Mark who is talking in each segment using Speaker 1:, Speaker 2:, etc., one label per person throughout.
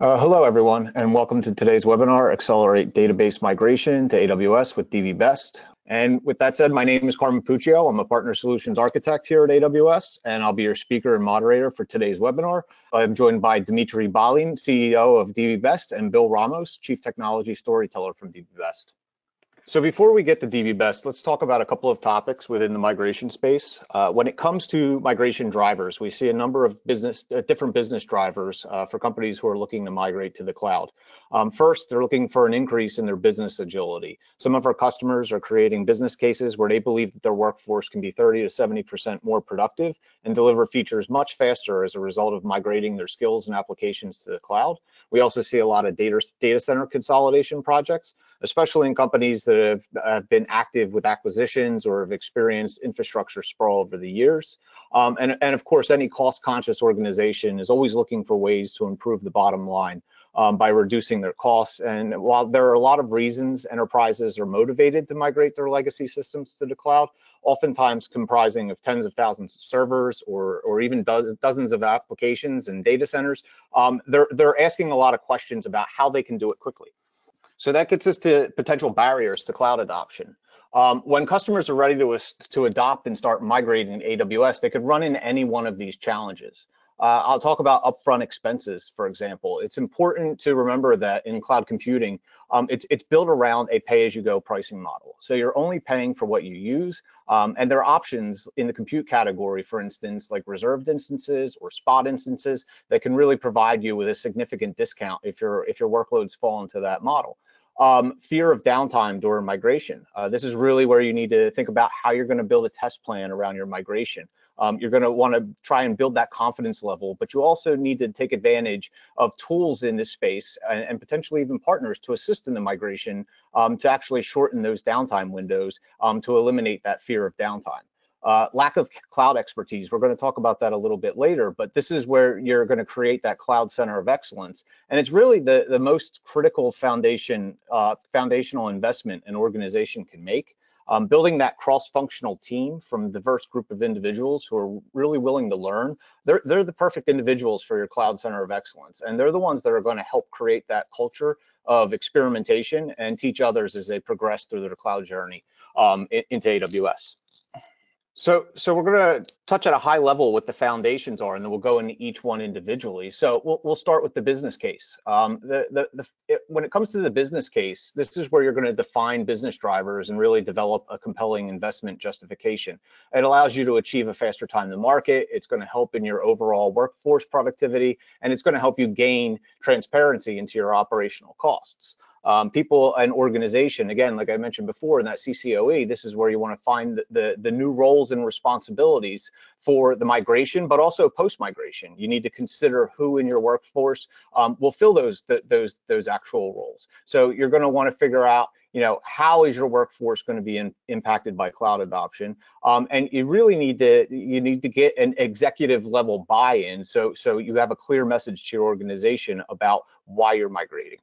Speaker 1: Hello, everyone, and welcome to today's webinar, Accelerate Database Migration to AWS with DVBest. And with that said, my name is Carmen Puccio. I'm a Partner Solutions Architect here at AWS, and I'll be your speaker and moderator for today's webinar. I'm joined by Dimitri Balin, CEO of DVBest, and Bill Ramos, Chief Technology Storyteller from DVBest. So before we get to DVBest, let's talk about a couple of topics within the migration space. When it comes to migration drivers, we see a number of different business drivers for companies who are looking to migrate to the cloud. First, they're looking for an increase in their business agility. Some of our customers are creating business cases where they believe that their workforce can be 30 to 70% more productive and deliver features much faster as a result of migrating their skills and applications to the cloud. We also see a lot of data center consolidation projects, especially in companies that have been active with acquisitions or have experienced infrastructure sprawl over the years. And of course, any cost-conscious organization is always looking for ways to improve the bottom line by reducing their costs. And while there are a lot of reasons enterprises are motivated to migrate their legacy systems to the cloud, oftentimes comprising of tens of thousands of servers or even dozens of applications and data centers, they're asking a lot of questions about how they can do it quickly. So that gets us to potential barriers to cloud adoption. When customers are ready to adopt and start migrating to AWS, they could run into any one of these challenges. I'll talk about upfront expenses, for example. It's important to remember that in cloud computing, it's built around a pay-as-you-go pricing model. So you're only paying for what you use, and there are options in the compute category, for instance, like reserved instances or spot instances that can really provide you with a significant discount if your workloads fall into that model. Fear of downtime during migration. This is really where you need to think about how you're going to build a test plan around your migration. You're going to want to try and build that confidence level, but you also need to take advantage of tools in this space and potentially even partners to assist in the migration to actually shorten those downtime windows to eliminate that fear of downtime. Lack of cloud expertise. We're going to talk about that a little bit later, but this is where you're going to create that cloud center of excellence. And it's really the most critical foundational investment an organization can make. Building that cross-functional team from a diverse group of individuals who are really willing to learn, they're the perfect individuals for your cloud center of excellence. And they're the ones that are going to help create that culture of experimentation and teach others as they progress through their cloud journey into AWS. So we're going to touch at a high level what the foundations are, and then we'll go into each one individually. So we'll start with the business case. When it comes to the business case, this is where you're going to define business drivers and really develop a compelling investment justification. It allows you to achieve a faster time to market. It's going to help in your overall workforce productivity, and it's going to help you gain transparency into your operational costs. People and organization, again, like I mentioned before in that CCOE, this is where you want to find the new roles and responsibilities for the migration, but also post-migration. You need to consider who in your workforce will fill those actual roles. So you're going to want to figure out, how is your workforce going to be impacted by cloud adoption? And you really need to get an executive level buy-in so you have a clear message to your organization about why you're migrating.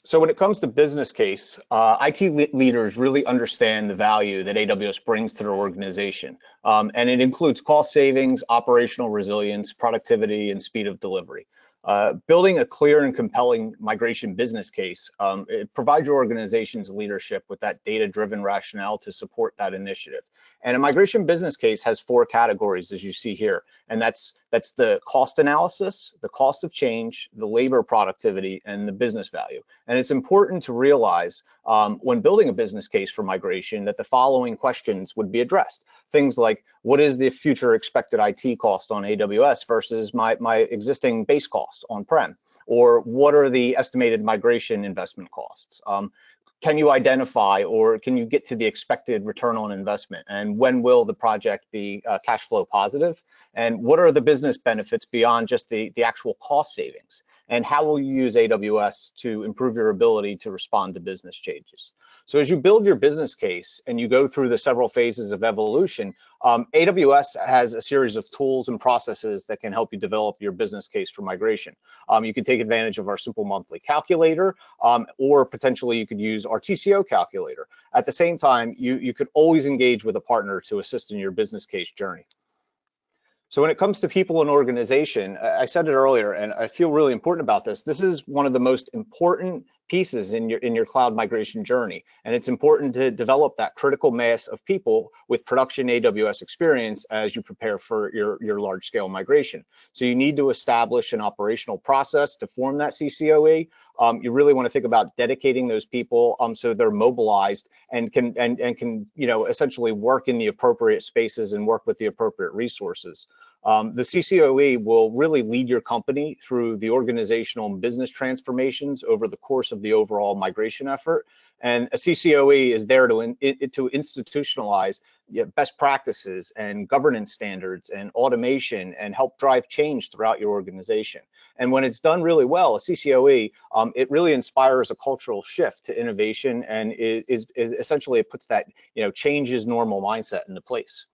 Speaker 1: So when it comes to business case, IT leaders really understand the value that AWS brings to their organization. And it includes cost savings, operational resilience, productivity, and speed of delivery. Building a clear and compelling migration business case, it provides your organization's leadership with that data-driven rationale to support that initiative. And a migration business case has 4 categories, as you see here, and that's the cost analysis, the cost of change, the labor productivity, and the business value. And it's important to realize when building a business case for migration that the following questions would be addressed. Things like, what is the future expected IT cost on AWS versus my existing base cost on-prem? Or what are the estimated migration investment costs? Can you identify or can you get to the expected return on investment? And when will the project be cash flow positive? And what are the business benefits beyond just the actual cost savings? And how will you use AWS to improve your ability to respond to business changes? So as you build your business case and you go through the several phases of evolution, AWS has a series of tools and processes that can help you develop your business case for migration. You can take advantage of our simple monthly calculator, or potentially you could use our TCO calculator. At the same time, you could always engage with a partner to assist in your business case journey. So when it comes to people and organization, I said it earlier, and I feel really important about this. This is one of the most important pieces in your cloud migration journey, and it's important to develop that critical mass of people with production AWS experience as you prepare for your large scale migration. So you need to establish an operational process to form that CCOE. You really want to think about dedicating those people so they're mobilized and can essentially work in the appropriate spaces and work with the appropriate resources. The CCOE will really lead your company through the organizational and business transformations over the course of the overall migration effort. And a CCOE is there to institutionalize best practices and governance standards and automation and help drive change throughout your organization. And when it's done really well, a CCOE, it really inspires a cultural shift to innovation, and is essentially it puts that change is normal mindset into place.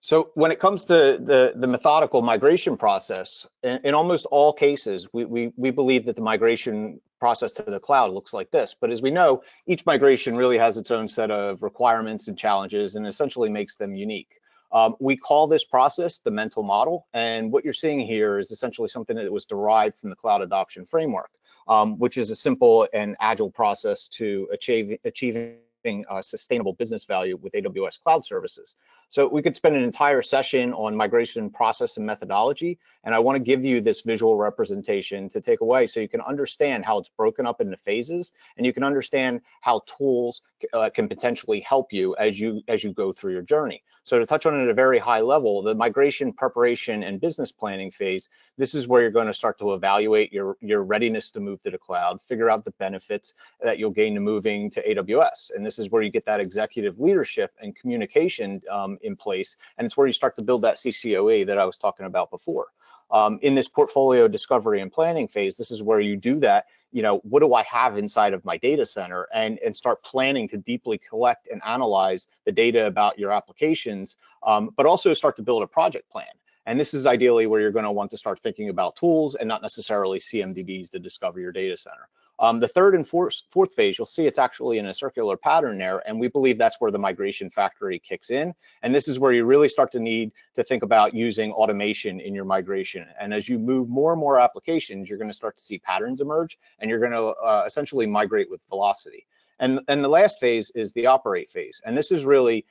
Speaker 1: So when it comes to the methodical migration process, in almost all cases, we believe that the migration process to the cloud looks like this. But as we know, each migration really has its own set of requirements and challenges, and essentially makes them unique. We call this process the mental model, and what you're seeing here is essentially something that was derived from the cloud adoption framework, which is a simple and agile process to achieving sustainable business value with AWS cloud services. So we could spend an entire session on migration process and methodology, and I want to give you this visual representation to take away so you can understand how it's broken up into phases, and you can understand how tools can potentially help you as you go through your journey. So to touch on it at a very high level, the migration preparation and business planning phase, this is where you're going to start to evaluate your readiness to move to the cloud, figure out the benefits that you'll gain to moving to AWS. And this is where you get that executive leadership and communication in place. And it's where you start to build that CCOE that I was talking about before. In this portfolio discovery and planning phase, this is where you do that. What do I have inside of my data center, and start planning to deeply collect and analyze the data about your applications, but also start to build a project plan. And this is ideally where you're going to want to start thinking about tools and not necessarily CMDBs to discover your data center. The third and fourth phase, you'll see it's actually in a circular pattern there, and we believe that's where the migration factory kicks in. And this is where you really start to need to think about using automation in your migration. And as you move more and more applications, you're going to start to see patterns emerge, and you're going to essentially migrate with velocity. And the last phase is the operate phase. And this is really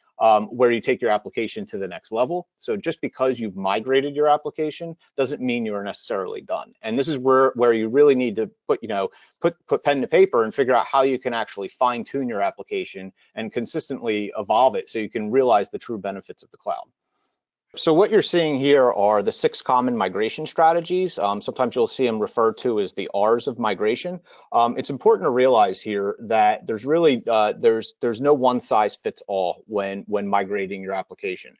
Speaker 1: where you take your application to the next level. So just because you've migrated your application doesn't mean you are necessarily done. And this is where you really need to put pen to paper and figure out how you can actually fine tune your application and consistently evolve it so you can realize the true benefits of the cloud. So what you're seeing here are the 6 common migration strategies. Sometimes you'll see them referred to as the R's of migration. It's important to realize here that there's really there's no one size fits all when migrating your application.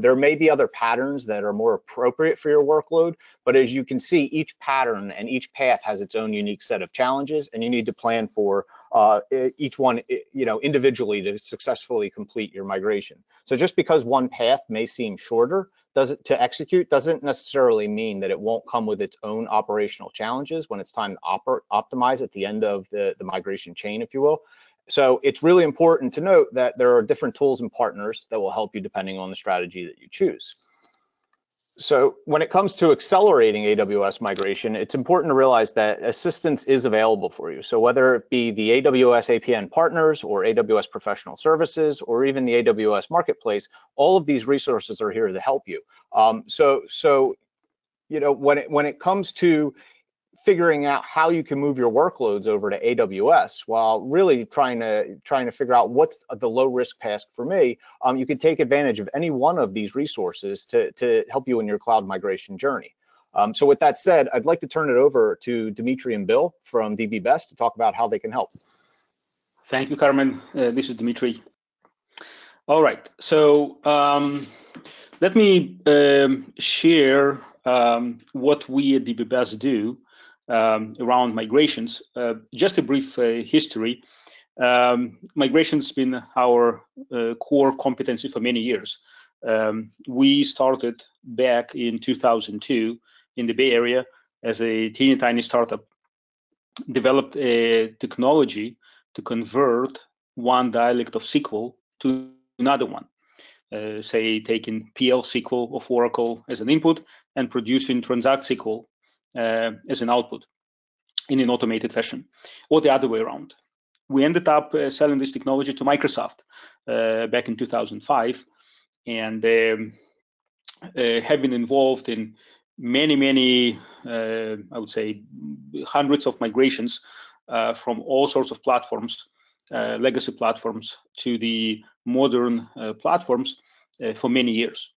Speaker 1: There may be other patterns that are more appropriate for your workload, but as you can see, each pattern and each path has its own unique set of challenges, and you need to plan for each one individually to successfully complete your migration. So just because one path may seem shorter to execute doesn't necessarily mean that it won't come with its own operational challenges when it's time to optimize at the end of the migration chain, if you will. So it's really important to note that there are different tools and partners that will help you depending on the strategy that you choose. So when it comes to accelerating AWS migration, it's important to realize that assistance is available for you. So whether it be the AWS APN partners or AWS Professional Services or even the AWS Marketplace, all of these resources are here to help you. When it comes to figuring out how you can move your workloads over to AWS while really trying to figure out what's the low risk task for me, you can take advantage of any one of these resources to help you in your cloud migration journey. So with that said, I'd like to turn it over to Dimitri and Bill from DB Best to talk about how they can help.
Speaker 2: Thank you, Carmen. This is Dimitri. All right, so let me share what we at DB Best do around migrations. Just a brief history. Migration's been our core competency for many years. We started back in 2002 in the Bay Area as a teeny tiny startup, developed a technology to convert one dialect of SQL to another one. say taking PL SQL of Oracle as an input and producing Transact SQL as an output in an automated fashion, or the other way around. We ended up selling this technology to Microsoft back in 2005, and have been involved in many, I would say, hundreds of migrations from all sorts of platforms, legacy platforms, to the modern platforms for many years.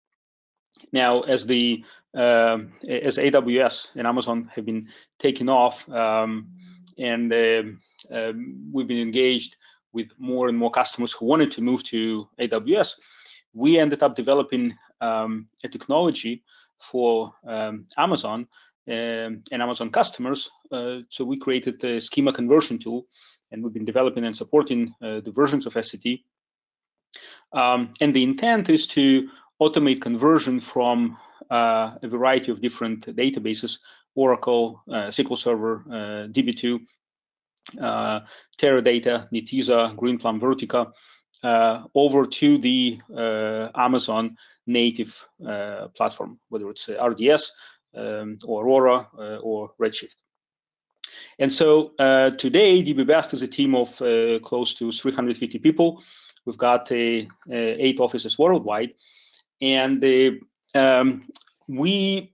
Speaker 2: Now, as AWS and Amazon have been taking off, and we've been engaged with more and more customers who wanted to move to AWS, we ended up developing a technology for Amazon and Amazon customers. So we created a schema conversion tool, and we've been developing and supporting the versions of SCT. And the intent is to automate conversion from a variety of different databases: Oracle, SQL Server, DB2, Teradata, Netezza, Greenplum, Vertica, over to the Amazon native platform, whether it's RDS or Aurora or Redshift. And so today, DB Best is a team of close to 350 people. We've got 8 offices worldwide, and we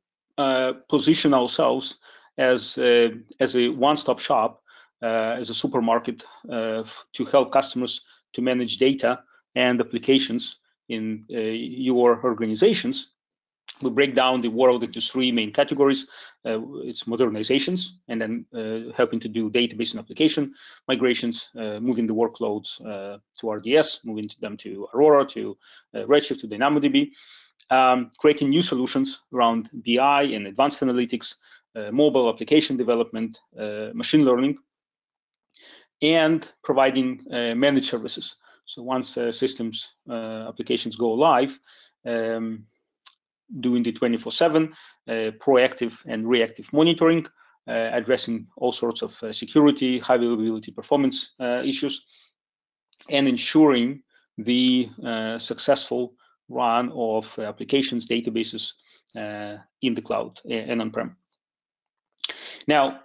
Speaker 2: position ourselves as a one-stop shop, as a supermarket to help customers to manage data and applications in your organizations. We break down the world into 3 main categories. It's modernizations, and then helping to do database and application migrations, moving the workloads to RDS, moving them to Aurora, to Redshift, to DynamoDB, creating new solutions around BI and advanced analytics, mobile application development, machine learning, and providing managed services. So once systems applications go live, doing the 24/7 proactive and reactive monitoring, addressing all sorts of security, high availability, performance issues, and ensuring the successful run of applications, databases in the cloud and on-prem. Now,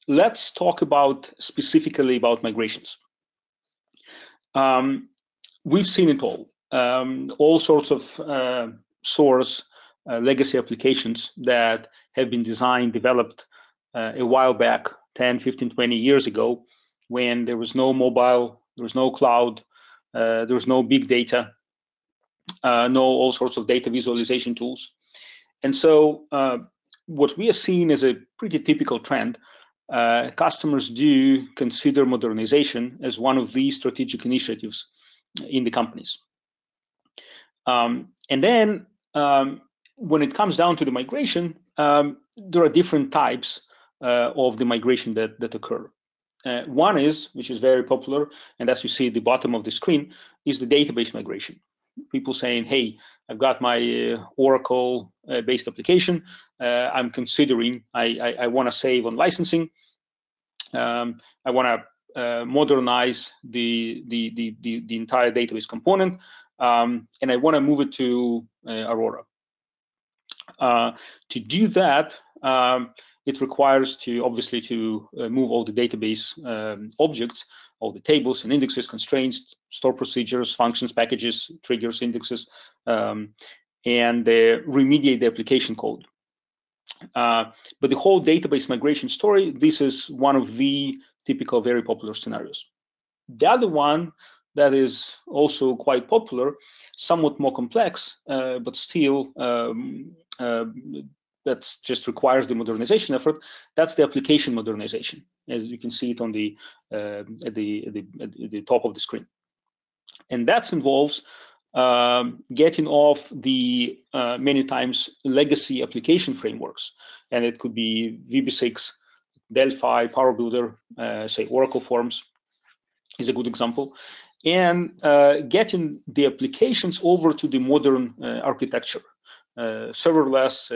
Speaker 2: let's talk specifically about migrations. We've seen it all sorts of source legacy applications that have been designed, developed a while back, 10, 15, 20 years ago, when there was no mobile, there was no cloud, there was no big data, no all sorts of data visualization tools. And so what we are seeing is a pretty typical trend. Customers do consider modernization as one of the strategic initiatives in the companies. And then when it comes down to the migration, there are different types of the migration that occur. One is, which is very popular, and as you see at the bottom of the screen, is the database migration. People saying, hey, I've got my Oracle-based application. I'm considering, I want to save on licensing. I want to modernize the entire database component, and I want to move it to Aurora. To do that, it requires obviously to move all the database objects, all the tables and indexes, constraints, store procedures, functions, packages, triggers, indexes, and remediate the application code. But the whole database migration story, this is one of the typical, very popular scenarios. The other one that is also quite popular, somewhat more complex, but still that just requires the modernization effort. That's the application modernization, as you can see it on at the top of the screen, and that involves getting off the many times legacy application frameworks, and it could be VB6, Delphi, Power Builder, say Oracle Forms is a good example, and getting the applications over to the modern architecture, serverless,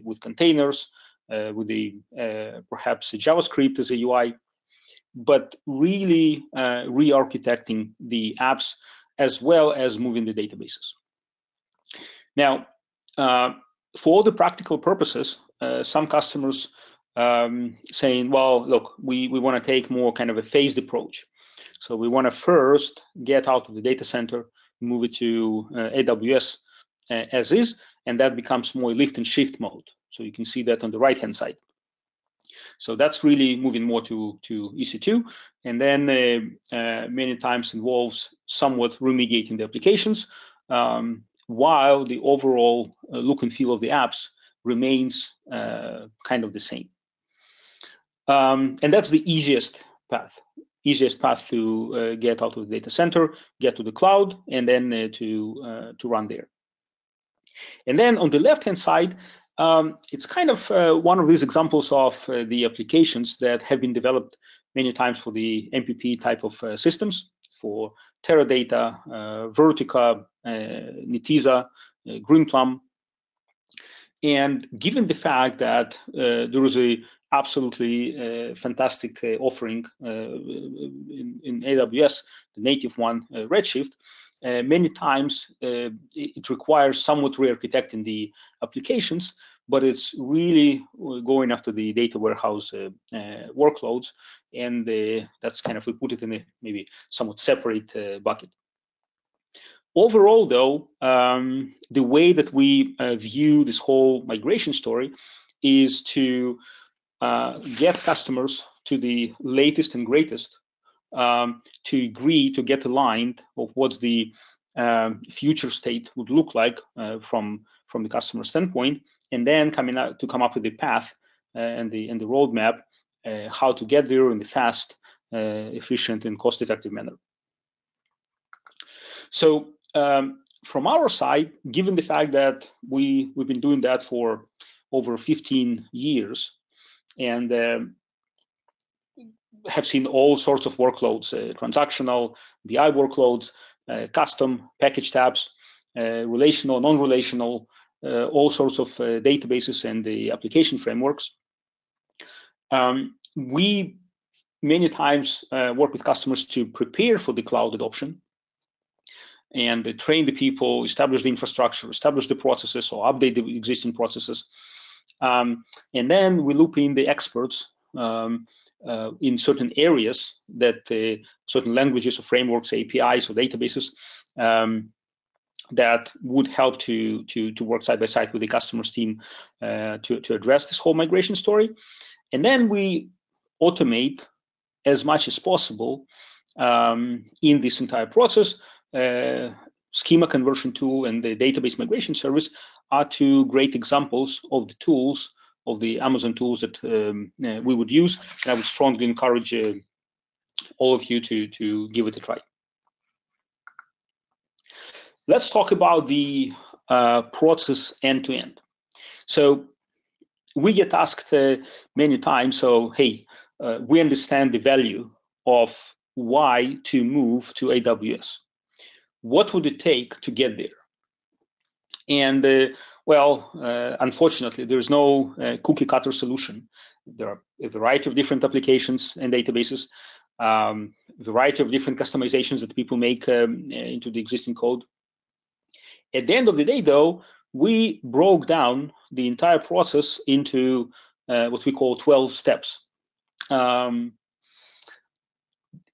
Speaker 2: with containers, with the perhaps JavaScript as a UI, but really re-architecting the apps as well as moving the databases. Now, for all the practical purposes, some customers saying, well, look, we want to take more kind of a phased approach. So we want to first get out of the data center, move it to AWS as is, and that becomes more lift and shift mode. So you can see that on the right-hand side. So that's really moving more to EC2, and then many times involves somewhat remediating the applications, while the overall look and feel of the apps remains kind of the same. And that's the easiest path to get out of the data center, get to the cloud, and then to run there. And then on the left-hand side, it's kind of one of these examples of the applications that have been developed many times for the MPP type of systems, for Teradata, Vertica, Netezza, Greenplum. And given the fact that there is a absolutely fantastic offering in AWS, the native one, Redshift, many times it requires somewhat re-architecting the applications, but it's really going after the data warehouse workloads, and that's kind of, we put it in a maybe somewhat separate bucket. Overall, though, the way that we view this whole migration story is to get customers to the latest and greatest, to agree to get aligned of what's the future state would look like from the customer standpoint, and then come up with the path and the roadmap how to get there in the fast, efficient, and cost-effective manner. So from our side, given the fact that we've been doing that for over 15 years and have seen all sorts of workloads, transactional, BI workloads, custom package tabs, relational, non-relational, all sorts of databases and the application frameworks. We many times work with customers to prepare for the cloud adoption and train the people, establish the infrastructure, establish the processes, or update the existing processes. And then we loop in the experts in certain areas, that certain languages or frameworks, APIs or databases, that would help to work side by side with the customer's team to address this whole migration story. And then we automate as much as possible in this entire process. Schema conversion tool and the database migration service are two great examples of the tools, of the Amazon tools that we would use. And I would strongly encourage all of you to give it a try. Let's talk about the process end to end. So we get asked many times, so hey, we understand the value of why to move to AWS. What would it take to get there? And unfortunately, there's no cookie cutter solution. There are a variety of different applications and databases, a variety of different customizations that people make into the existing code. At the end of the day, though, we broke down the entire process into what we call 12 steps.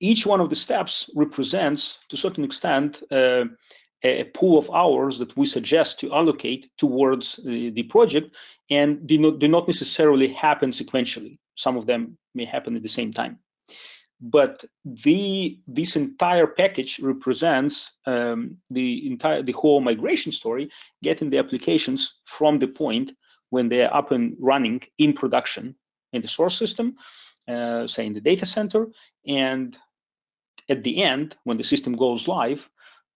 Speaker 2: Each one of the steps represents, to a certain extent, a pool of hours that we suggest to allocate towards the project, and do not necessarily happen sequentially. Some of them may happen at the same time. But this entire package represents the whole migration story, getting the applications from the point when they're up and running in production in the source system, say in the data center, and at the end when the system goes live,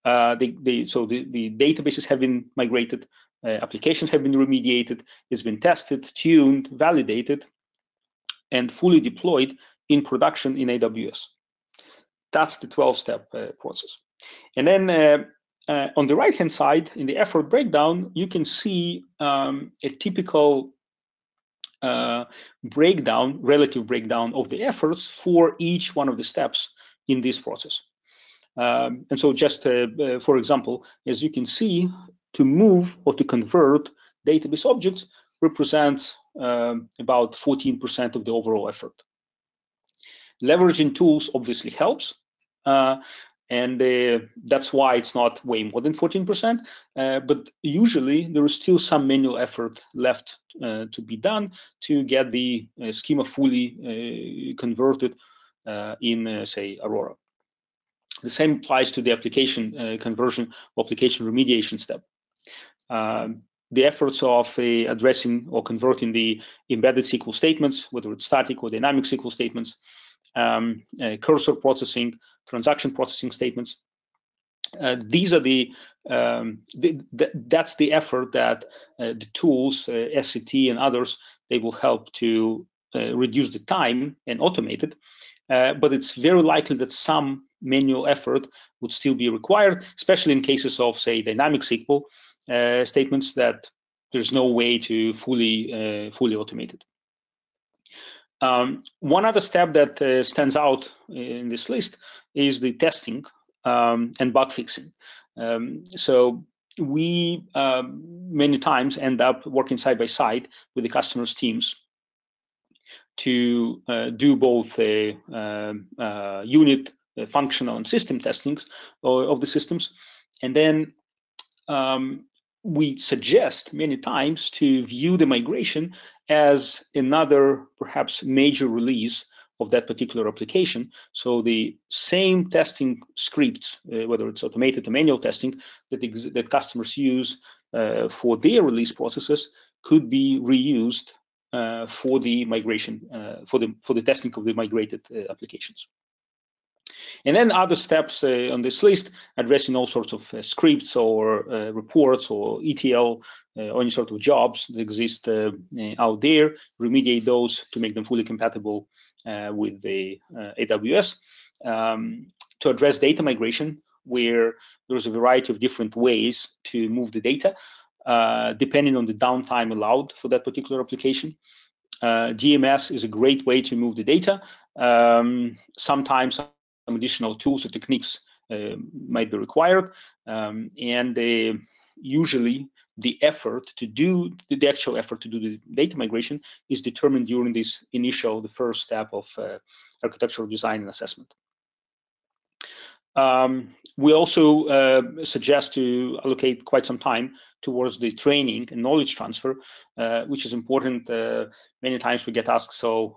Speaker 2: so the databases have been migrated, applications have been remediated, it's been tested, tuned, validated, and fully deployed in production in AWS. That's the 12-step process. And then on the right-hand side, in the effort breakdown, you can see a typical relative breakdown of the efforts for each one of the steps in this process. And so just for example, as you can see, to move or to convert database objects represents about 14% of the overall effort. Leveraging tools obviously helps, and that's why it's not way more than 14%, but usually there is still some manual effort left to be done to get the schema fully converted in, say, Aurora. The same applies to the application conversion or application remediation step. The efforts of addressing or converting the embedded SQL statements, whether it's static or dynamic SQL statements, cursor processing, transaction processing statements. These are that's the effort that the tools, SCT and others, they will help to reduce the time and automate it. But it's very likely that some manual effort would still be required, especially in cases of, say, dynamic SQL statements that there's no way to fully automate it. One other step that stands out in this list is the testing and bug fixing. So we many times end up working side by side with the customer's teams to do both unit, functional, and system testings of the systems. And then we suggest many times to view the migration as another perhaps major release of that particular application. So the same testing scripts, whether it's automated or manual testing that customers use for their release processes, could be reused for the migration, for the testing of the migrated applications. And then other steps on this list, addressing all sorts of scripts or reports or ETL or any sort of jobs that exist out there, remediate those to make them fully compatible with the AWS. To address data migration, where there's a variety of different ways to move the data, depending on the downtime allowed for that particular application. DMS is a great way to move the data. Sometimes some additional tools or techniques might be required, and usually the effort to do the actual effort to do the data migration is determined during this initial, the first step of architectural design and assessment. We also suggest to allocate quite some time towards the training and knowledge transfer, which is important. Many times we get asked, so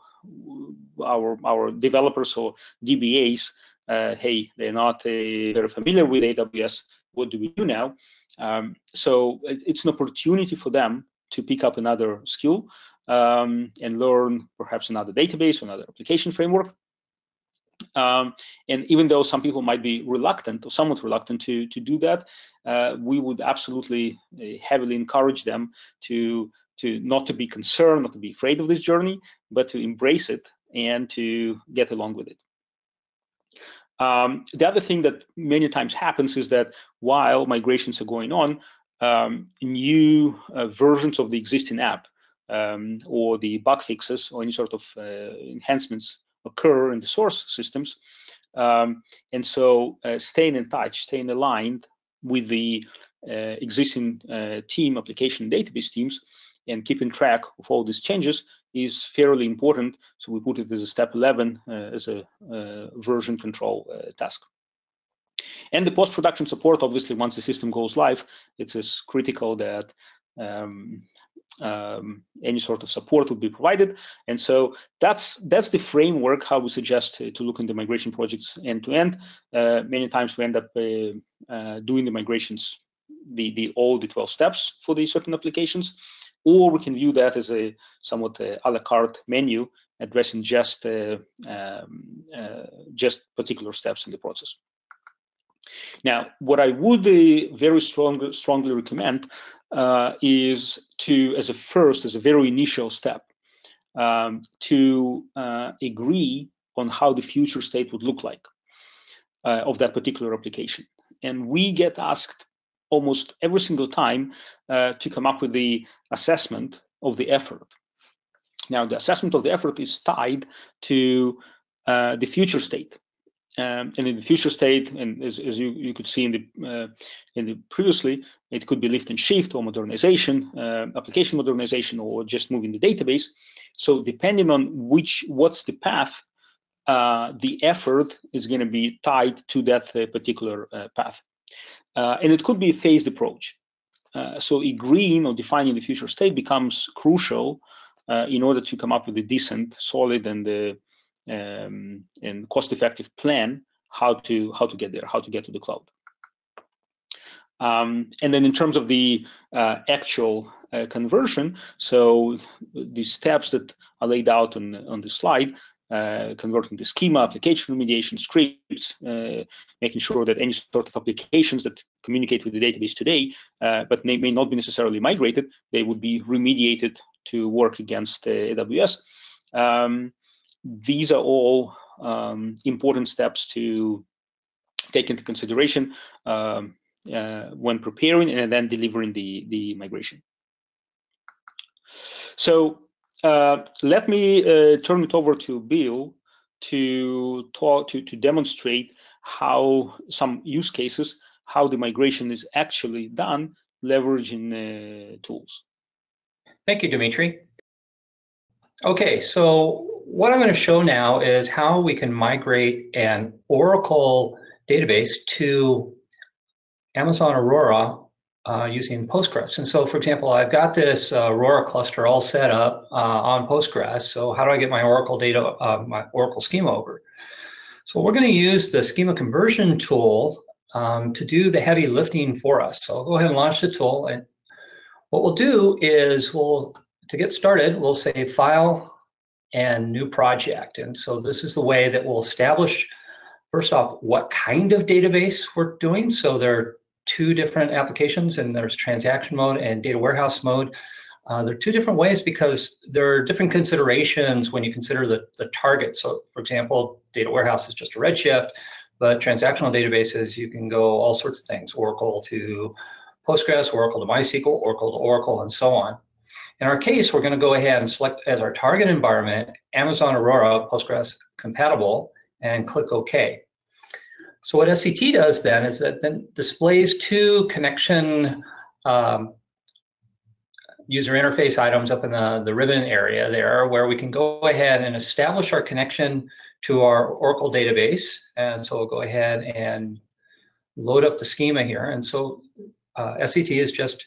Speaker 2: our developers or DBAs, hey, they're not very familiar with AWS. What do we do now? So it's an opportunity for them to pick up another skill and learn perhaps another database or another application framework. And even though some people might be reluctant or somewhat reluctant to do that, we would absolutely heavily encourage them to not to be concerned, not to be afraid of this journey, but to embrace it and to get along with it. The other thing that many times happens is that while migrations are going on, new versions of the existing app or the bug fixes or any sort of enhancements occur in the source systems. And so staying in touch, staying aligned with the existing team, application, database teams, and keeping track of all these changes is fairly important. So we put it as a step 11 as a version control task. And the post-production support, obviously, once the system goes live, it's as critical that any sort of support will be provided. And so that's the framework how we suggest to look into migration projects end to end. Many times we end up doing the migrations, all the 12 steps for the certain applications, or we can view that as a somewhat a la carte menu addressing just particular steps in the process. Now, what I would very strongly recommend is to, as a very initial step, to agree on how the future state would look like of that particular application. And we get asked almost every single time to come up with the assessment of the effort. Now, the assessment of the effort is tied to the future state. and in the future state, and as you could see in the previously, it could be lift and shift or modernization, application modernization, or just moving the database. So depending on what's the path, the effort is going to be tied to that particular path. And it could be a phased approach. So agreeing or defining the future state becomes crucial in order to come up with a decent, solid, and cost-effective plan how to get there, how to get to the cloud. And then in terms of the actual conversion, so the steps that are laid out on the slide, converting the schema, application remediation, scripts, making sure that any sort of applications that communicate with the database today, but may not be necessarily migrated, they would be remediated to work against AWS. These are all important steps to take into consideration when preparing and then delivering the migration. So let me turn it over to Bill to demonstrate how some use cases, how the migration is actually done, leveraging tools.
Speaker 3: Thank you, Dimitri. Okay, so what I'm going to show now is how we can migrate an Oracle database to Amazon Aurora using Postgres. And so, for example, I've got this Aurora cluster all set up on Postgres. So how do I get my Oracle data, my Oracle schema over? So we're going to use the schema conversion tool to do the heavy lifting for us. So I'll go ahead and launch the tool. And what we'll do is to get started, we'll say File and New Project. And so this is the way that we'll establish, first off, what kind of database we're doing. So there are two different applications, and there's transaction mode and data warehouse mode. There are two different ways because there are different considerations when you consider the target. So for example, data warehouse is just a Redshift, but transactional databases, you can go all sorts of things, Oracle to Postgres, Oracle to MySQL, Oracle to Oracle, and so on. In our case, we're going to go ahead and select as our target environment Amazon Aurora Postgres compatible and click OK. So what SCT does then is that then displays two connection user interface items up in the ribbon area there, where we can go ahead and establish our connection to our Oracle database. And so we'll go ahead and load up the schema here. And so SCT is just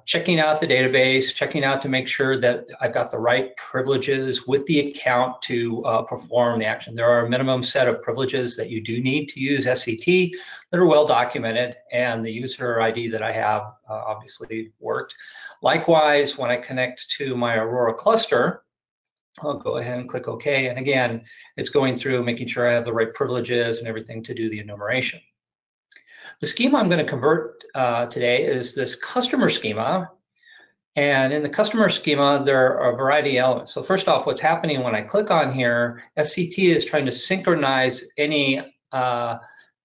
Speaker 3: checking out the database, checking out to make sure that I've got the right privileges with the account to perform the action. There are a minimum set of privileges that you do need to use SCT that are well documented, and the user ID that I have obviously worked. Likewise, when I connect to my Aurora cluster, I'll go ahead and click OK. And again, it's going through making sure I have the right privileges and everything to do the enumeration. The schema I'm going to convert today is this customer schema. And in the customer schema, there are a variety of elements. So first off, what's happening when I click on here, SCT is trying to synchronize any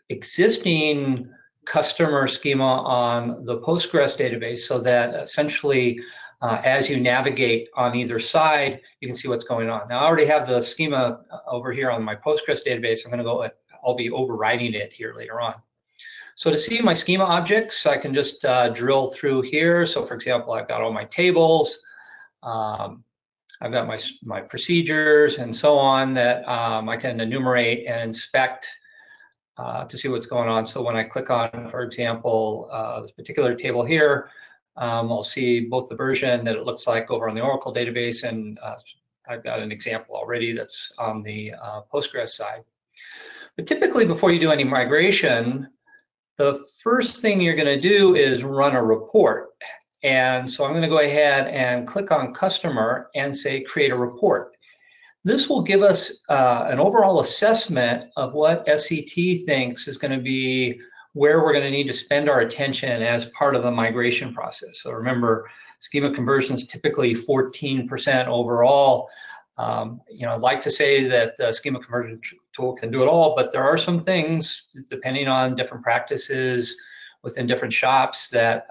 Speaker 3: existing customer schema on the Postgres database so that essentially as you navigate on either side, you can see what's going on. Now I already have the schema over here on my Postgres database. I'm going to go, I'll be overriding it here later on. So to see my schema objects, I can just drill through here. So for example, I've got all my tables, I've got my procedures and so on that I can enumerate and inspect to see what's going on. So when I click on, for example, this particular table here, I'll see both the version that it looks like over on the Oracle database, and I've got an example already that's on the Postgres side. But typically before you do any migration, the first thing you're going to do is run a report. And so I'm going to go ahead and click on customer and say create a report. This will give us an overall assessment of what SCT thinks is going to be where we're going to need to spend our attention as part of the migration process. So remember, schema conversion is typically 14% overall. I'd like to say that the schema conversion tool can do it all, but there are some things, depending on different practices within different shops, that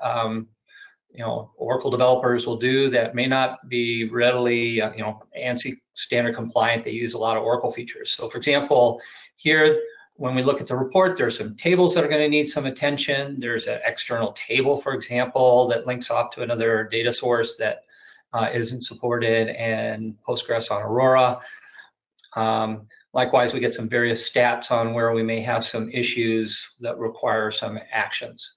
Speaker 3: Oracle developers will do that may not be readily, ANSI standard compliant. They use a lot of Oracle features. So for example, here, when we look at the report, there's some tables that are going to need some attention. There's an external table, for example, that links off to another data source that isn't supported in Postgres on Aurora. Likewise, we get some various stats on where we may have some issues that require some actions.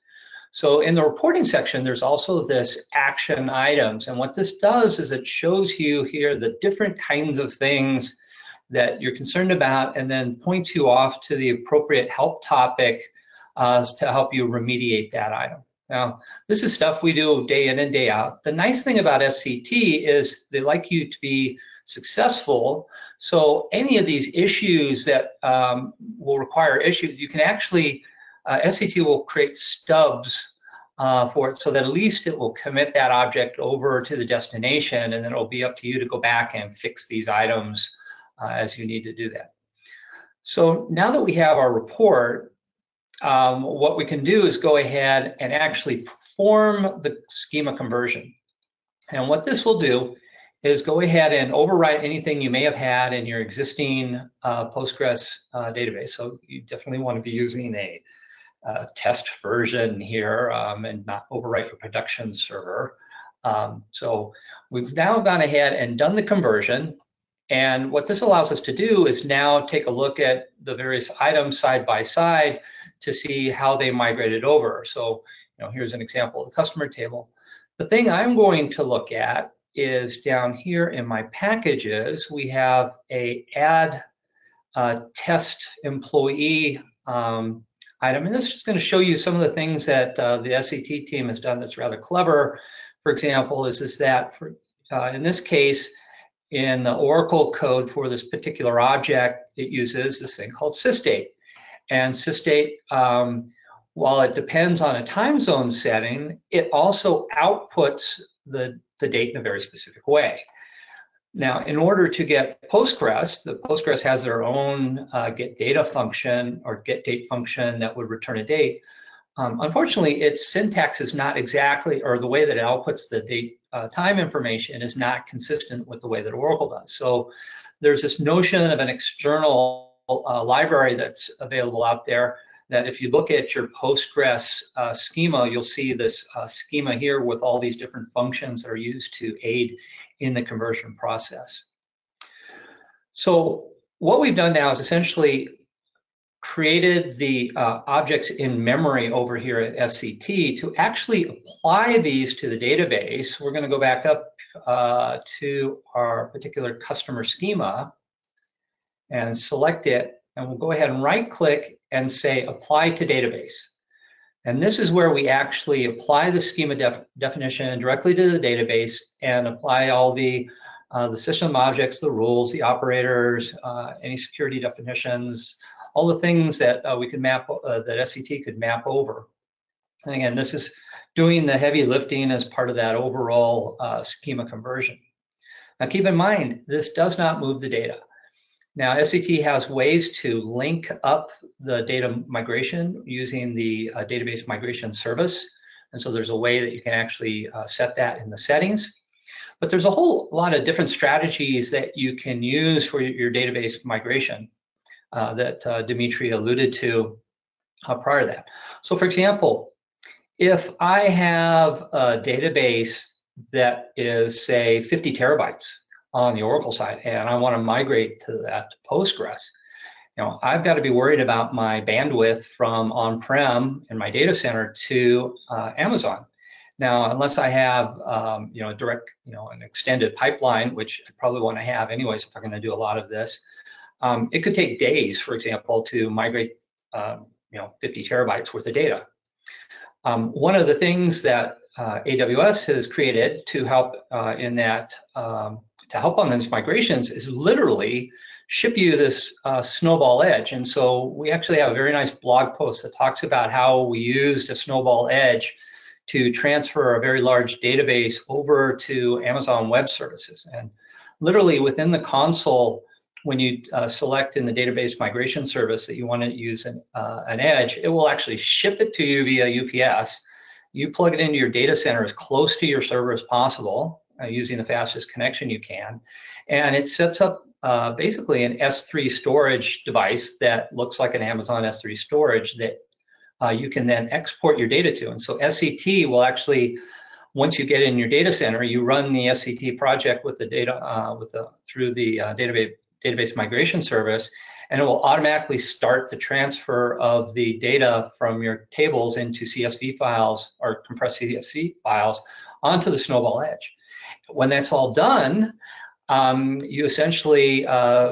Speaker 3: So in the reporting section, there's also this action items. And what this does is it shows you here the different kinds of things that you're concerned about, and then points you off to the appropriate help topic to help you remediate that item. Now, this is stuff we do day in and day out. The nice thing about SCT is they like you to be successful. So any of these issues that will require issues, you can actually, SCT will create stubs for it, so that at least it will commit that object over to the destination, and then it'll be up to you to go back and fix these items as you need to do that. So now that we have our report, what we can do is go ahead and actually perform the schema conversion. And what this will do is go ahead and overwrite anything you may have had in your existing Postgres database. So you definitely want to be using a test version here and not overwrite your production server. So we've now gone ahead and done the conversion. And what this allows us to do is now take a look at the various items side by side to see how they migrated over. So, here's an example of the customer table. The thing I'm going to look at is down here in my packages, we have a add test employee item. And this is going to show you some of the things that the SCT team has done that's rather clever. For example, is that for, in this case, in the Oracle code for this particular object, it uses this thing called sysdate. And sysdate, while it depends on a time zone setting, it also outputs the date in a very specific way. Now, in order to get Postgres, the Postgres has their own get data function or get date function that would return a date. Unfortunately, its syntax is not exactly, or the way that it outputs the date time information is not consistent with the way that Oracle does. So there's this notion of an external library that's available out there that if you look at your Postgres schema, you'll see this schema here with all these different functions that are used to aid in the conversion process. So what we've done now is essentially created the objects in memory over here at SCT to actually apply these to the database. We're going to go back up to our particular customer schema and select it, and we'll go ahead and right click and say apply to database. And this is where we actually apply the schema definition directly to the database and apply all the system objects, the rules, the operators, any security definitions, all the things that we could map, that SCT could map over. And again, this is doing the heavy lifting as part of that overall schema conversion. Now keep in mind, this does not move the data. Now SCT has ways to link up the data migration using the database migration service. And so there's a way that you can actually set that in the settings. But there's a whole lot of different strategies that you can use for your database migration that Dimitri alluded to prior to that. So for example, if I have a database that is, say, 50 terabytes on the Oracle side, and I want to migrate to that to Postgres, I've got to be worried about my bandwidth from on-prem in my data center to Amazon. Now, unless I have, a direct, an extended pipeline, which I probably want to have anyways if I'm going to do a lot of this, it could take days, for example, to migrate, 50 terabytes worth of data. One of the things that AWS has created to help in that, to help on these migrations is literally ship you this snowball edge. And so we actually have a very nice blog post that talks about how we used a snowball edge to transfer a very large database over to Amazon Web Services. And literally within the console, when you select in the database migration service that you want to use an edge, it will actually ship it to you via UPS. You plug it into your data center as close to your server as possible, using the fastest connection you can. And it sets up basically an S3 storage device that looks like an Amazon S3 storage that you can then export your data to. And so SCT will actually, once you get in your data center, you run the SCT project with the data through the database migration service, and it will automatically start the transfer of the data from your tables into CSV files or compressed CSV files onto the Snowball Edge. When that's all done, you essentially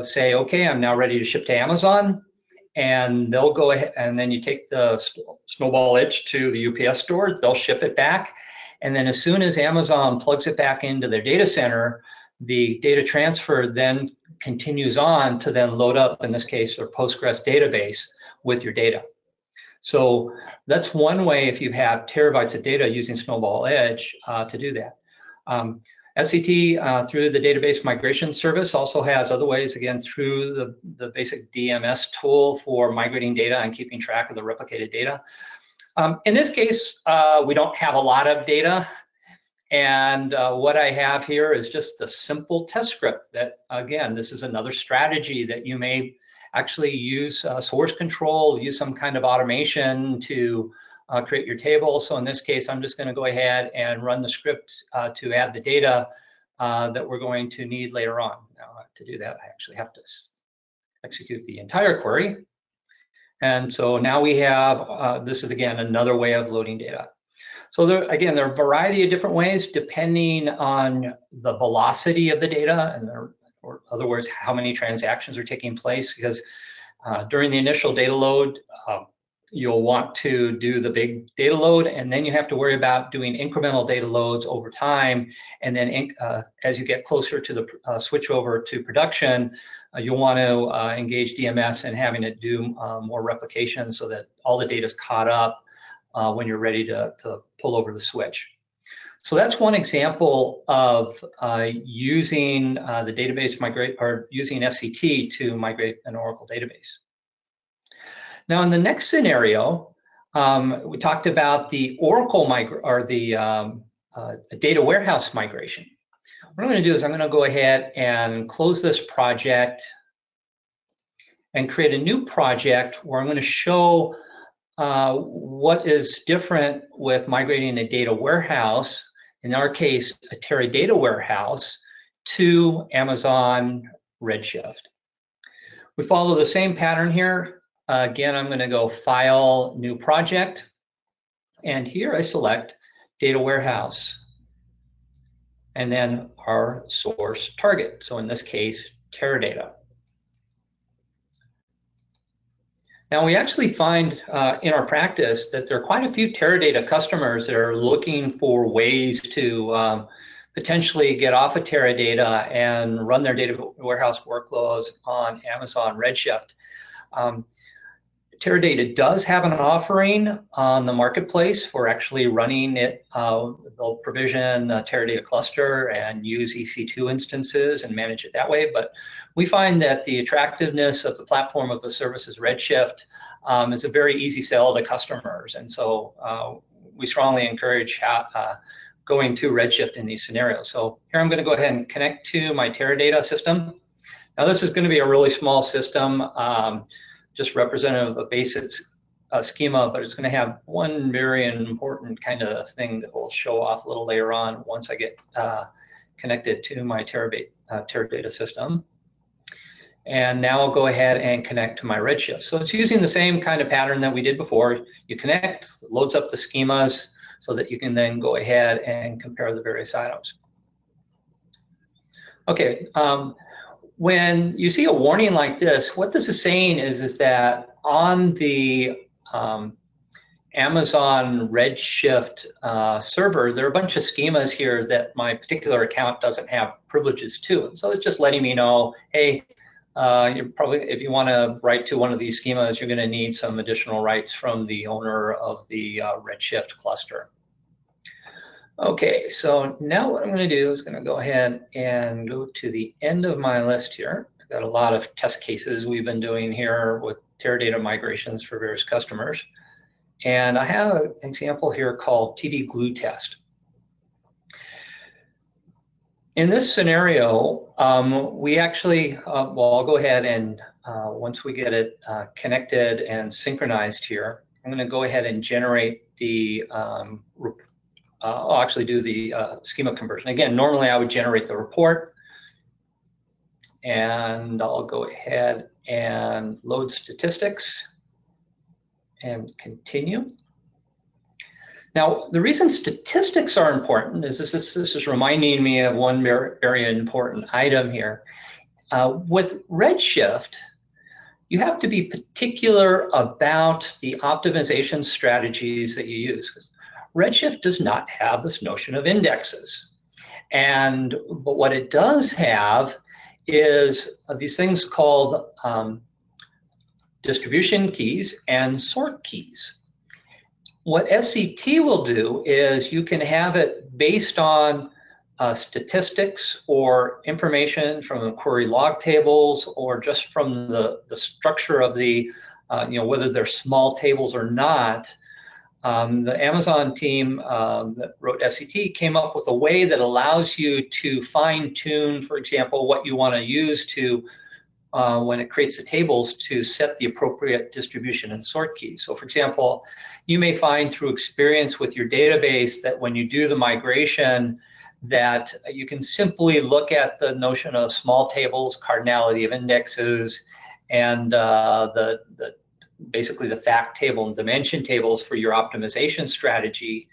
Speaker 3: say, okay, I'm now ready to ship to Amazon, and they'll go ahead, and then you take the Snowball Edge to the UPS store, they'll ship it back, and then as soon as Amazon plugs it back into their data center, the data transfer then continues on to then load up, in this case, their Postgres database with your data. So that's one way if you have terabytes of data using Snowball Edge to do that. SCT through the database migration service also has other ways, again, through the basic DMS tool for migrating data and keeping track of the replicated data. In this case, we don't have a lot of data. And what I have here is just a simple test script that, again, this is another strategy that you may actually use source control, use some kind of automation to create your table. So in this case, I'm just going to go ahead and run the script to add the data that we're going to need later on. Now, to do that, I actually have to execute the entire query. And so now we have, this is again another way of loading data. So there are a variety of different ways depending on the velocity of the data, and or in other words, how many transactions are taking place. Because during the initial data load, you'll want to do the big data load, and then you have to worry about doing incremental data loads over time. And then as you get closer to the switch over to production, you'll want to engage DMS and having it do more replication so that all the data is caught up when you're ready to pull over the switch. So that's one example of using the database using SCT to migrate an Oracle database. Now, in the next scenario, we talked about the Oracle data warehouse migration. What I'm going to do is I'm going to go ahead and close this project and create a new project where I'm going to show what is different with migrating a data warehouse, in our case, a Teradata warehouse, to Amazon Redshift. We follow the same pattern here. Again, I'm going to go File, New Project, and here I select Data Warehouse, and then our source target. So in this case, Teradata. Now we actually find in our practice that there are quite a few Teradata customers that are looking for ways to potentially get off of Teradata and run their data warehouse workloads on Amazon Redshift. Teradata does have an offering on the marketplace for actually running it. They'll provision a Teradata cluster and use EC2 instances and manage it that way. But we find that the attractiveness of the platform of the services Redshift is a very easy sell to customers. And so we strongly encourage going to Redshift in these scenarios. So here I'm going to go ahead and connect to my Teradata system. Now this is going to be a really small system. Just representative of a basic schema, but it's going to have one very important kind of thing that will show off a little later on once I get connected to my Teradata system. And now I'll go ahead and connect to my Redshift. So it's using the same kind of pattern that we did before. You connect, loads up the schemas so that you can then go ahead and compare the various items. Okay. When you see a warning like this, what this is saying is that on the Amazon Redshift server, there are a bunch of schemas here that my particular account doesn't have privileges to. And so it's just letting me know, hey, you're probably, if you want to write to one of these schemas, you're going to need some additional rights from the owner of the Redshift cluster. Okay, so now what I'm going to do is going to go ahead and go to the end of my list here. I've got a lot of test cases we've been doing here with Teradata migrations for various customers. And I have an example here called TD glue test. In this scenario, we actually, well, I'll go ahead and once we get it connected and synchronized here, I'm going to go ahead and generate the, I'll actually do the schema conversion. Again, normally I would generate the report, and I'll go ahead and load statistics and continue. Now, the reason statistics are important is this is reminding me of one very important item here. With Redshift, you have to be particular about the optimization strategies that you use. Redshift does not have this notion of indexes. But what it does have is these things called distribution keys and sort keys. What SCT will do is you can have it based on statistics or information from the query log tables, or just from the structure of the, whether they're small tables or not. The Amazon team that wrote SCT came up with a way that allows you to fine tune, for example, what you want to use to, when it creates the tables, to set the appropriate distribution and sort keys. So for example, you may find through experience with your database that when you do the migration, that you can simply look at the notion of small tables, cardinality of indexes, and basically the fact table and dimension tables for your optimization strategy.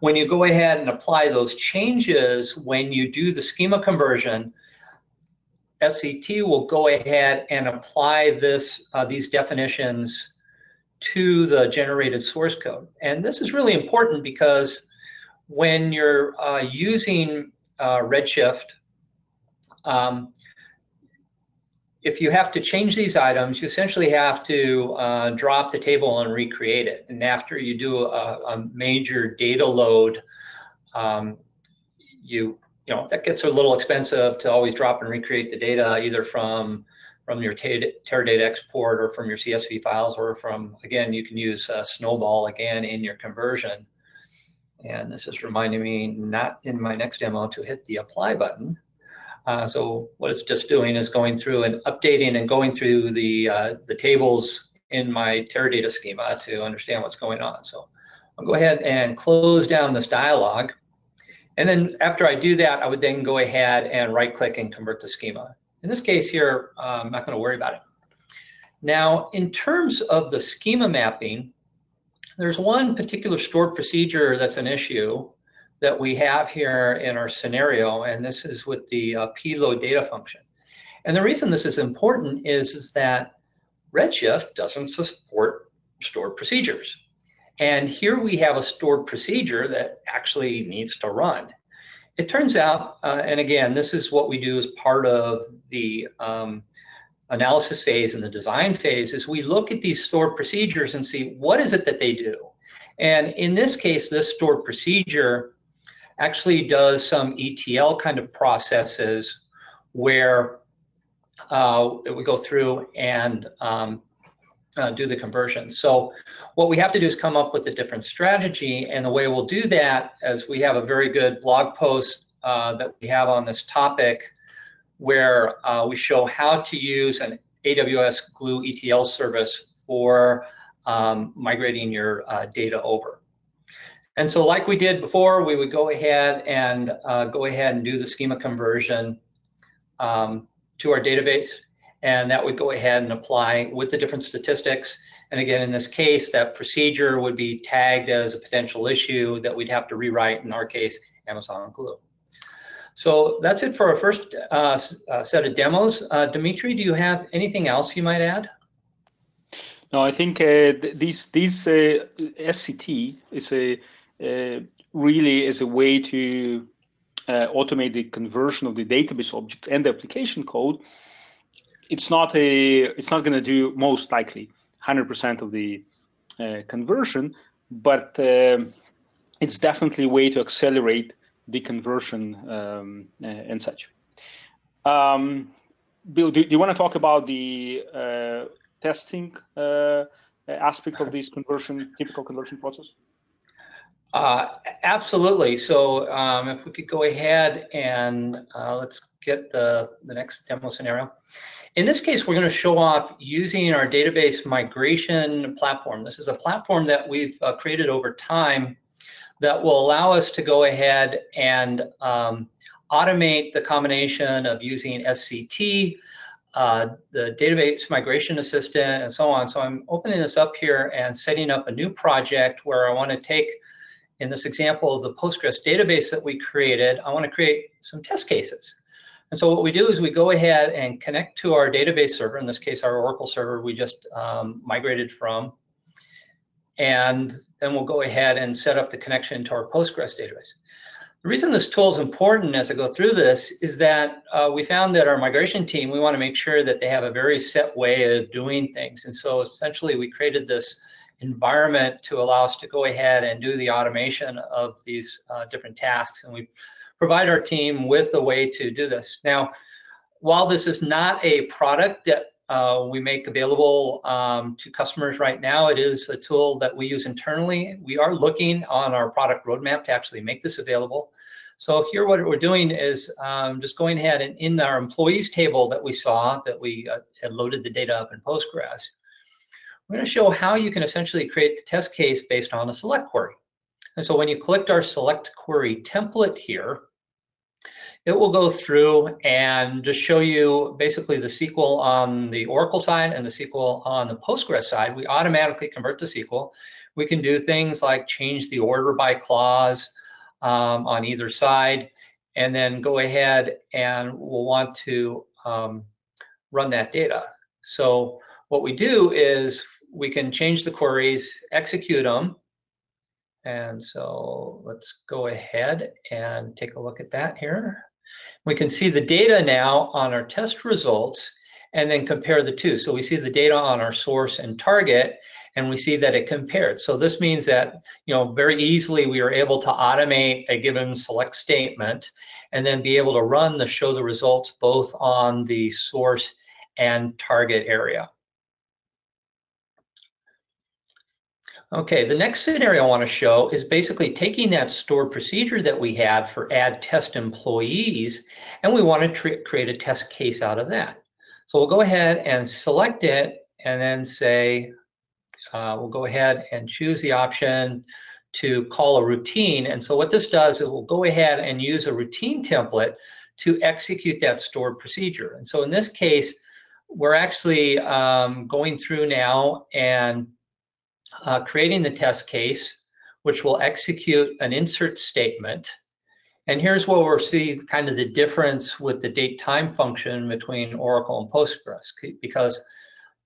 Speaker 3: When you go ahead and apply those changes, when you do the schema conversion, SCT will go ahead and apply these definitions to the generated source code. And this is really important because when you're using Redshift, if you have to change these items, you essentially have to drop the table and recreate it. And after you do a major data load, that gets a little expensive to always drop and recreate the data, either from your Teradata export or from your CSV files, or from, again, you can use Snowball again in your conversion. And this is reminding me, not in my next demo, to hit the apply button. So what it's just doing is going through and updating and going through the tables in my Teradata schema to understand what's going on. So I'll go ahead and close down this dialog. And then after I do that, I would then go ahead and right-click and convert the schema. In this case here, I'm not going to worry about it. Now, in terms of the schema mapping, there's one particular stored procedure that's an issue that we have here in our scenario, and this is with the pload data function. And the reason this is important is that Redshift doesn't support stored procedures. And here we have a stored procedure that actually needs to run. It turns out, and again, this is what we do as part of the analysis phase and the design phase, is we look at these stored procedures and see what is it that they do. And in this case, this stored procedure actually does some ETL kind of processes where it would go through and do the conversion. So what we have to do is come up with a different strategy, and the way we'll do that is we have a very good blog post that we have on this topic where we show how to use an AWS Glue ETL service for migrating your data over. And so like we did before, we would go ahead and do the schema conversion to our database, and that would go ahead and apply with the different statistics. And again, in this case, that procedure would be tagged as a potential issue that we'd have to rewrite, in our case, Amazon Glue. So that's it for our first set of demos. Dimitri, do you have anything else you might add?
Speaker 2: No, I think this SCT is really is a way to automate the conversion of the database object and the application code. It's not going to do most likely 100% of the conversion, but it's definitely a way to accelerate the conversion and such. Bill, do you want to talk about the testing aspect of this typical conversion process?
Speaker 3: Absolutely. So if we could go ahead and let's get the next demo scenario. In this case, we're going to show off using our database migration platform. This is a platform that we've created over time that will allow us to go ahead and automate the combination of using SCT, the database migration assistant, and so on. So I'm opening this up here and setting up a new project where I want to take, in this example, the Postgres database that we created, I want to create some test cases. And so what we do is we go ahead and connect to our database server, in this case, our Oracle server we just migrated from. And then we'll go ahead and set up the connection to our Postgres database. The reason this tool is important as I go through this is that we found that our migration team, we want to make sure that they have a very set way of doing things. And so essentially we created this environment to allow us to go ahead and do the automation of these different tasks. And we provide our team with a way to do this. Now, while this is not a product that we make available to customers right now, it is a tool that we use internally. We are looking on our product roadmap to actually make this available. So here what we're doing is just going ahead and in our employees table that we saw, that we had loaded the data up in Postgres, we're going to show how you can essentially create the test case based on a select query. And so when you click our select query template here, it will go through and just show you basically the SQL on the Oracle side and the SQL on the Postgres side. We automatically convert to SQL. We can do things like change the order by clause on either side, and then go ahead and we'll want to run that data. So what we do is we can change the queries, execute them. And so let's go ahead and take a look at that here. We can see the data now on our test results and then compare the two. So we see the data on our source and target, and we see that it compared. So this means that, very easily we are able to automate a given select statement and then be able to run the show the results both on the source and target area. Okay, the next scenario I want to show is basically taking that stored procedure that we had for add test employees, and we want to create a test case out of that. So we'll go ahead and select it and then say, we'll go ahead and choose the option to call a routine. And so what this does is we'll go ahead and use a routine template to execute that stored procedure. And so in this case, we're actually going through now and creating the test case, which will execute an insert statement. And here's where we'll see kind of the difference with the date time function between Oracle and Postgres, because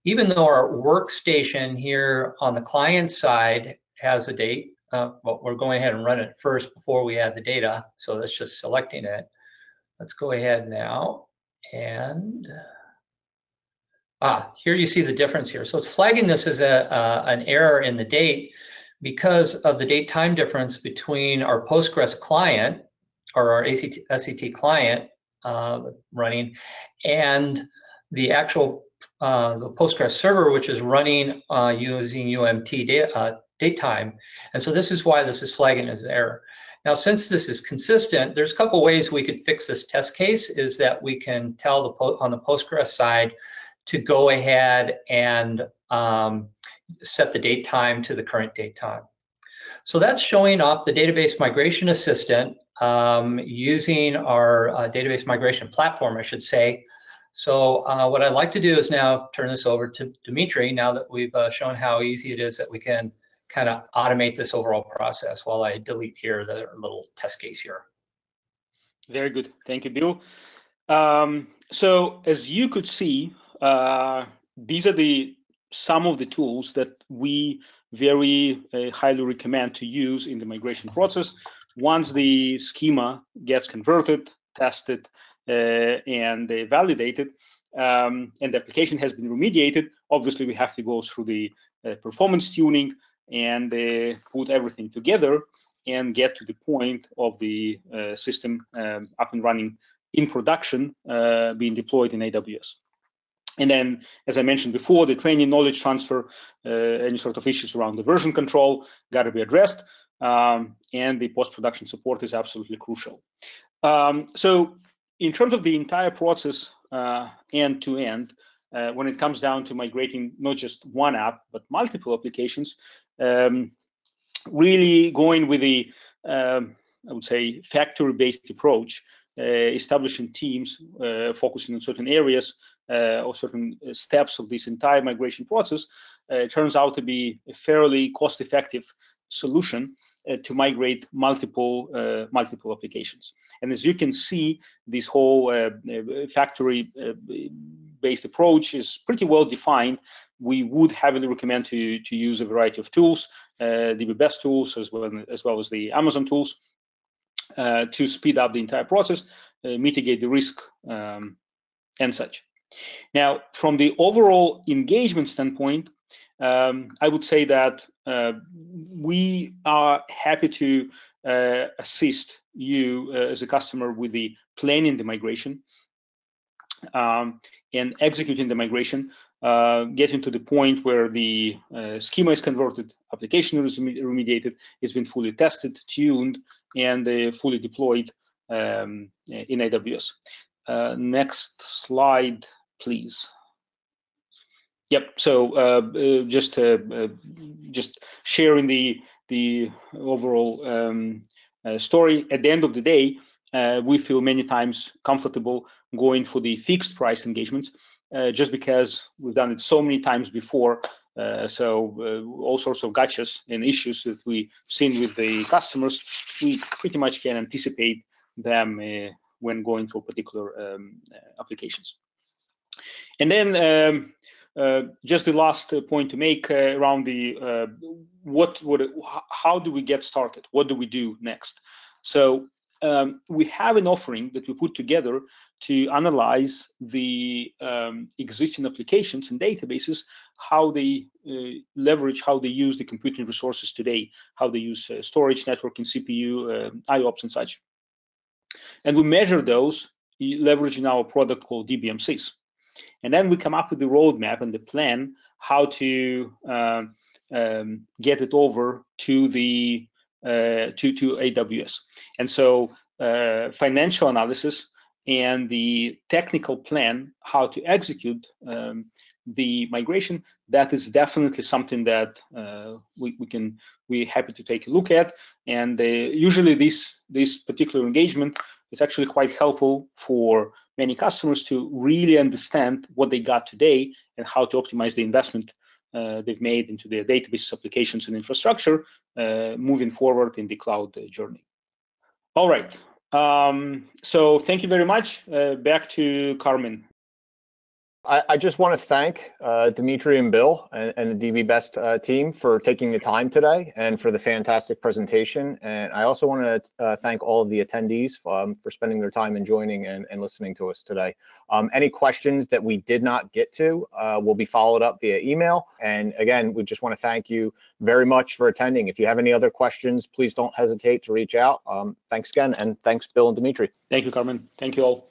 Speaker 3: even though our workstation here on the client side has a date, well, we're going ahead and run it first before we add the data. So that's just selecting it. Let's go ahead now and here you see the difference here. So it's flagging this as an error in the date because of the date time difference between our Postgres client or our SCT client running and the actual the Postgres server, which is running using UMT date time. And so this is why this is flagging as an error. Now, since this is consistent, there's a couple ways we could fix this test case. Is that we can tell on the Postgres side to go ahead and set the date time to the current date time. So that's showing off the database migration assistant using our database migration platform, I should say. So what I'd like to do is now turn this over to Dimitri, now that we've shown how easy it is that we can kind of automate this overall process, while I delete here the little test case here.
Speaker 2: Very good. Thank you, Bill. So as you could see, these are some of the tools that we very highly recommend to use in the migration process. Once the schema gets converted, tested, and validated, and the application has been remediated, obviously we have to go through the performance tuning and put everything together and get to the point of the system up and running in production, being deployed in AWS. And then, as I mentioned before, the training, knowledge transfer, any sort of issues around the version control got to be addressed. and the post-production support is absolutely crucial. So in terms of the entire process, end to end, when it comes down to migrating not just one app, but multiple applications, really going with the, I would say, factory-based approach, establishing teams, focusing on certain areas or certain steps of this entire migration process, turns out to be a fairly cost-effective solution to migrate multiple applications. And as you can see, this whole factory-based approach is pretty well defined. We would heavily recommend to use a variety of tools, the best tools as well as the Amazon tools, to speed up the entire process, mitigate the risk, and such. Now, from the overall engagement standpoint, I would say that we are happy to assist you as a customer with the planning the migration and executing the migration, getting to the point where the schema is converted, application is remediated, it's been fully tested, tuned, and fully deployed in AWS. Next slide, please. Yep. So just sharing the overall story. At the end of the day, we feel many times comfortable going for the fixed price engagements, just because we've done it so many times before. So all sorts of gotchas and issues that we've seen with the customers, we pretty much can anticipate them when going for particular applications. And then just the last point to make around the how do we get started? What do we do next? So we have an offering that we put together to analyze the existing applications and databases, how they leverage, how they use the computing resources today, how they use storage, networking, CPU, IOPS, and such. And we measure those leveraging our product called DBMCs. And then we come up with the roadmap and the plan how to get it over to the to AWS. And so financial analysis and the technical plan how to execute the migration, that is definitely something that we're happy to take a look at. And usually this particular engagement is actually quite helpful for many customers to really understand what they got today and how to optimize the investment they've made into their database applications and infrastructure moving forward in the cloud journey. All right. So thank you very much. Back to Carmen.
Speaker 1: I just want to thank Dmitry and Bill and the DVBest team for taking the time today and for the fantastic presentation. And I also want to thank all of the attendees for spending their time and joining and listening to us today. Any questions that we did not get to will be followed up via email. And again, we just want to thank you very much for attending. If you have any other questions, please don't hesitate to reach out. Thanks again, and thanks, Bill and Dmitry.
Speaker 2: Thank you, Carmen. Thank you all.